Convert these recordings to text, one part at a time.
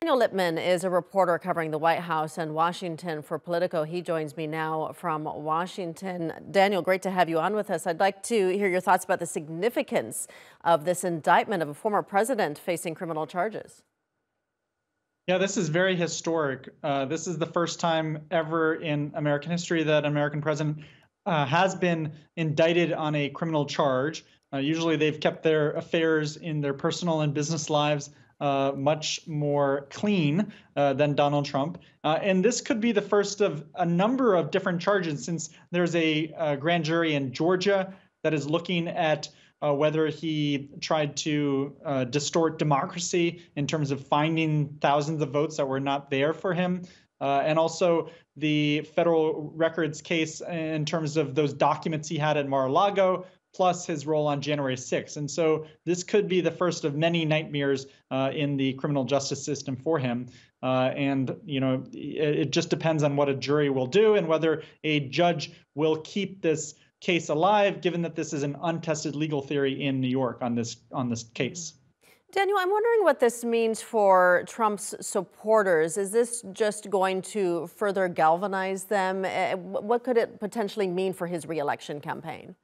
Daniel Lippman is a reporter covering the White House and Washington for Politico. He joins me now from Washington. Daniel, great to have you on with us. I'd like to hear your thoughts about the significance of this indictment of a former president facing criminal charges. Yeah, this is very historic. This is the first time ever in American history that an American president has been indicted on a criminal charge. Usually they've kept their affairs in their personal and business lives much more clean than Donald Trump. And this could be the first of a number of different charges, since there's a grand jury in Georgia that is looking at whether he tried to distort democracy in terms of finding thousands of votes that were not there for him. And also the federal records case in terms of those documents he had at Mar-a-Lago, plus his role on January 6th. And so this could be the first of many nightmares in the criminal justice system for him. And, you know, it just depends on what a jury will do and whether a judge will keep this case alive, given that this is an untested legal theory in New York on this case. Daniel, I'm wondering what this means for Trump's supporters. Is this just going to further galvanize them? What could it potentially mean for his reelection campaign?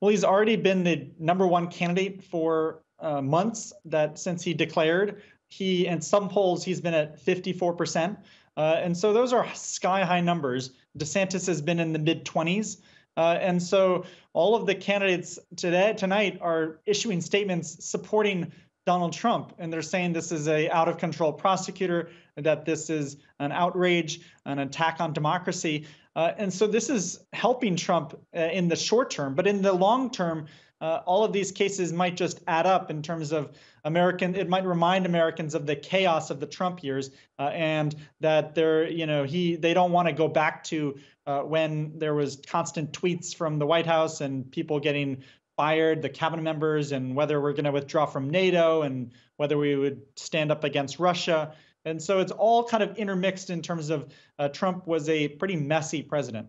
Well, he's already been the #1 candidate for months since he declared. In some polls, he's been at 54%. And so those are sky high numbers. DeSantis has been in the mid-20s. And so all of the candidates tonight are issuing statements supporting Donald Trump. And they're saying this is a out of control prosecutor, that this is an outrage, an attack on democracy. And so this is helping Trump in the short term. But in the long term, all of these cases might just add up in terms of it might remind Americans of the chaos of the Trump years, and that they don't want to go back to when there was constant tweets from the White House and people getting fired, the cabinet members, and whether we're going to withdraw from NATO and whether we would stand up against Russia. And so it's all kind of intermixed in terms of Trump was a pretty messy president.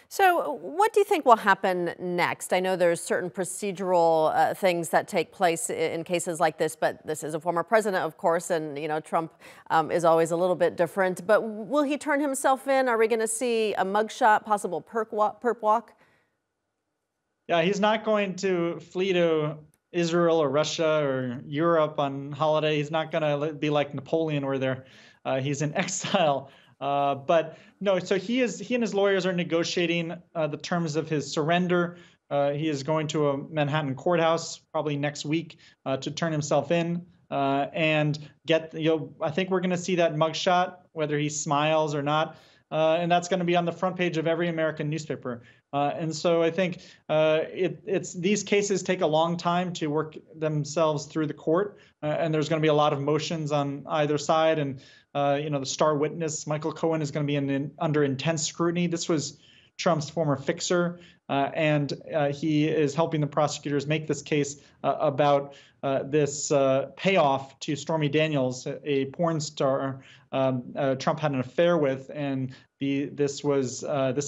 So what do you think will happen next? I know there's certain procedural things that take place in cases like this, but this is a former president, of course, and Trump is always a little bit different. But will he turn himself in? Are we going to see a mugshot, possible perp walk? Yeah, he's not going to flee to Israel or Russia or Europe on holiday. He's not going to be like Napoleon, where he's in exile. But no, so he and his lawyers are negotiating the terms of his surrender. He is going to a Manhattan courthouse probably next week to turn himself in and get. I think we're going to see that mugshot, whether he smiles or not, and that's going to be on the front page of every American newspaper. And so I think these cases take a long time to work themselves through the court, and there's going to be a lot of motions on either side. And the star witness, Michael Cohen, is going to be under intense scrutiny. This was Trump's former fixer, and he is helping the prosecutors make this case about this payoff to Stormy Daniels, a porn star Trump had an affair with, and this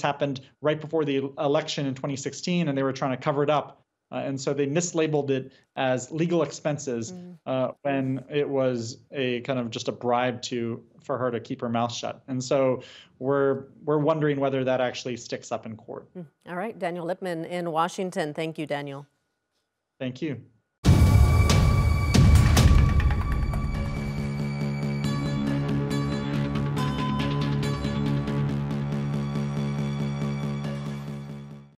happened right before the election in 2016, and they were trying to cover it up. And so they mislabeled it as legal expenses when it was a kind of just a bribe for her to keep her mouth shut. And so we're wondering whether that actually sticks up in court. All right, Daniel Lippman in Washington. Thank you, Daniel. Thank you.